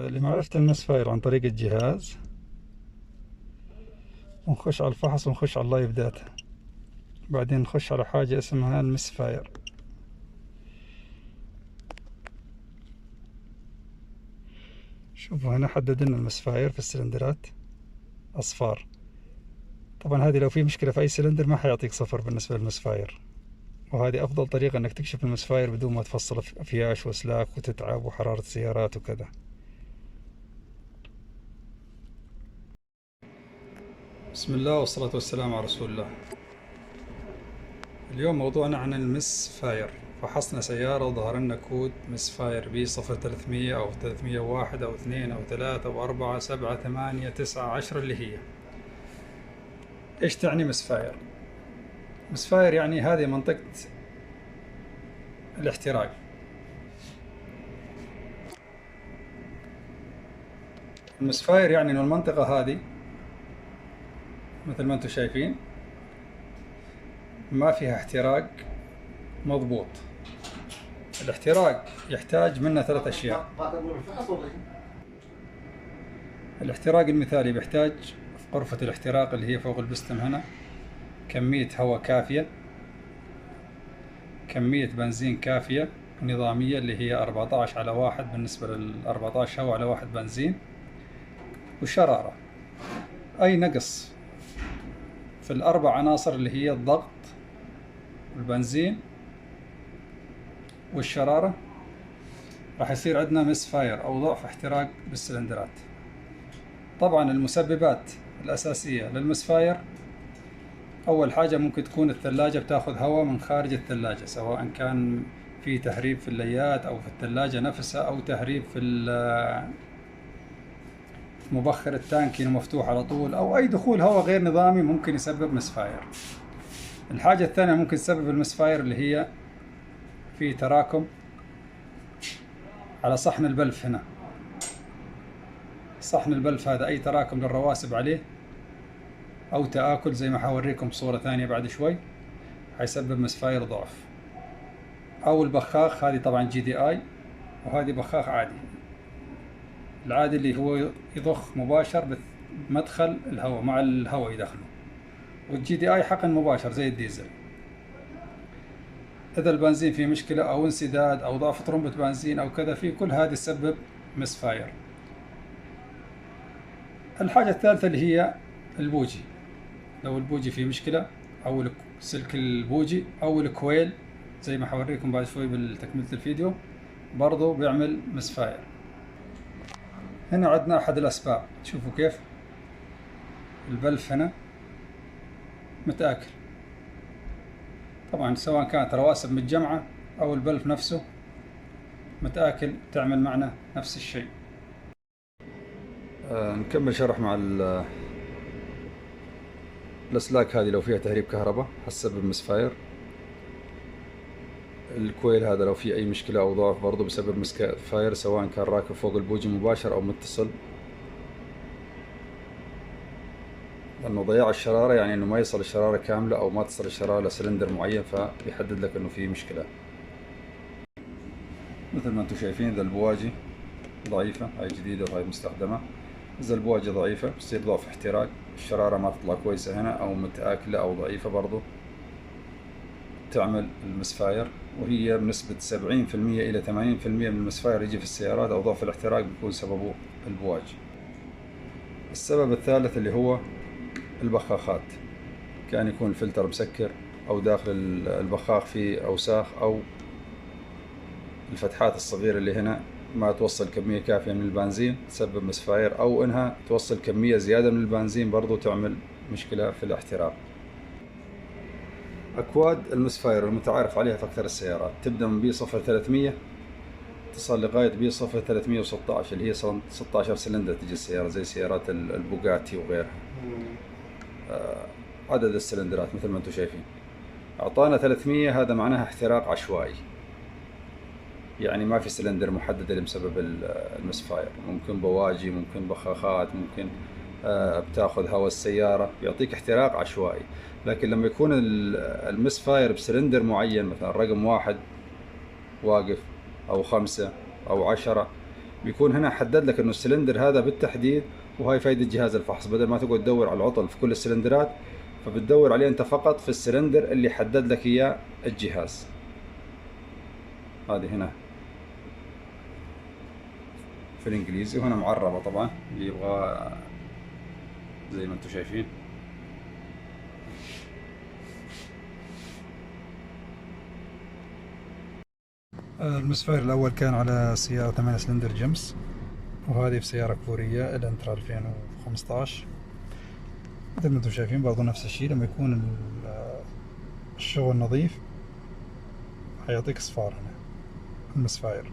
لمعرفة المس فاير عن طريق الجهاز، ونخش على الفحص ونخش على اللايف داتا. بعدين نخش على حاجة اسمها المس فاير. شوفوا هنا حدد لنا المس فاير في السلندرات أصفار. طبعا هذه لو في مشكلة في أي سلندر ما حيعطيك صفر بالنسبة للمس فاير، وهذه أفضل طريقة إنك تكشف المس فاير بدون ما تفصل أفياش وأسلاك وتتعب وحرارة السيارات وكذا. بسم الله والصلاة والسلام على رسول الله. اليوم موضوعنا عن المس فاير. فحصنا سيارة وظهر لنا كود مس فاير بي 0300 أو 301 أو 2 أو 3 أو 4 7 8 9 10 اللي هي. إيش تعني مس فاير؟ مس فاير يعني هذه منطقة الاحتراق. المس فاير يعني إنه المنطقة هذه مثل ما أنتم شايفين ما فيها احتراق مضبوط. الاحتراق يحتاج منا ثلاث أشياء. الاحتراق المثالي بيحتاج في غرفة الاحتراق اللي هي فوق البستم هنا كمية هواء كافية، كمية بنزين كافية نظامية اللي هي 14/1 بالنسبة لل 14 هواء على 1 بنزين، والشرارة. أي نقص في الأربع عناصر اللي هي الضغط والبنزين والشرارة راح يصير عندنا مس فاير أو ضعف احتراق بالسلندرات. طبعا المسببات الأساسية للمس فاير أول حاجة ممكن تكون الثلاجة بتاخذ هواء من خارج الثلاجة، سواء كان في تهريب في الليات أو في الثلاجة نفسها، أو تهريب في مبخر التانكي مفتوح على طول، أو أي دخول هواء غير نظامي ممكن يسبب مسفاير. الحاجة الثانية ممكن تسبب المسفاير اللي هي في تراكم على صحن البلف هنا. صحن البلف هذا أي تراكم للرواسب عليه أو تآكل زي ما حوريكم بصورة ثانية بعد شوي حيسبب مسفاير ضعف. أو البخاخ، هذه طبعا جي دي آي، وهذه بخاخ عادي. العادي اللي هو يضخ مباشر بمدخل الهواء مع الهواء يدخله، والجي دي آي حقن مباشر زي الديزل. إذا البنزين فيه مشكلة أو انسداد أو ضعف طرمبة بنزين أو كذا، في كل هذه تسبب مسفاير. الحاجة الثالثة اللي هي البوجي. لو البوجي فيه مشكلة أو سلك البوجي أو الكويل زي ما حوريكم بعد شوي بتكملة الفيديو برضو بيعمل مسفاير. هنا عندنا أحد الأسباب، شوفوا كيف البلف هنا متآكل. طبعا سواء كانت رواسب متجمعة أو البلف نفسه متآكل تعمل معنا نفس الشيء. نكمل شرح مع الأسلاك هذه. لو فيها تهريب كهرباء حتسبب مسفاير. الكويل هذا لو فيه أي مشكلة أو ضعف برضه بسبب مسفاير، سواء كان راكب فوق البوجي مباشر أو متصل، لأنه ضياع الشرارة يعني إنه ما يصل الشرارة كاملة أو ما تصل الشرارة لسلندر معين، فبيحدد لك إنه فيه مشكلة. مثل ما أنتم شايفين ذا البواجي ضعيفة، هاي جديدة وهاي مستخدمة. إذا البواجي ضعيفة بصير ضعف احتراق، الشرارة ما تطلع كويسة هنا أو متآكلة أو ضعيفة برضو تعمل المسفاير. وهي بنسبة 70% إلى 80% من المسفاير يجي في السيارات أو ضعف الاحتراق بيكون سببه البواجي. السبب الثالث اللي هو البخاخات، كان يكون الفلتر مسكر أو داخل البخاخ فيه أوساخ، أو الفتحات الصغيرة اللي هنا ما توصل كمية كافية من البنزين تسبب مسفاير، أو إنها توصل كمية زيادة من البنزين برضو تعمل مشكلة في الاحتراق. أكواد المسفاير المتعارف عليها في أكثر السيارات تبدأ من بي 0300 تصل لغاية بي 0316 اللي هي 16 سلندر تجي السيارة زي سيارات البوغاتي وغيرها. عدد السلندرات مثل ما انتم شايفين. أعطانا 300، هذا معناها احتراق عشوائي، يعني ما في سلندر محدد اللي مسبب المسفاير. ممكن بواجي، ممكن بخاخات، ممكن بتاخذ هواء السيارة، بيعطيك احتراق عشوائي. لكن لما يكون المسفاير بسلندر معين، مثلا رقم 1 واقف أو 5 أو 10، بيكون هنا حدد لك انه السلندر هذا بالتحديد، وهاي فايدة جهاز الفحص، بدل ما تقعد تدور على العطل في كل السلندرات، فبتدور عليه انت فقط في السلندر اللي حدد لك اياه الجهاز. هذه هنا في الانجليزي، وهنا معربة طبعا اللي يبغى زي ما انتم شايفين. المسفار الأول كان على سيارة 8 سلندر جيمس، وهذه في سيارة كورية الانترا 2015. مثل ما انتم شايفين برضو نفس الشيء، لما يكون الشغل نظيف حيعطيك صفار هنا المسفاير.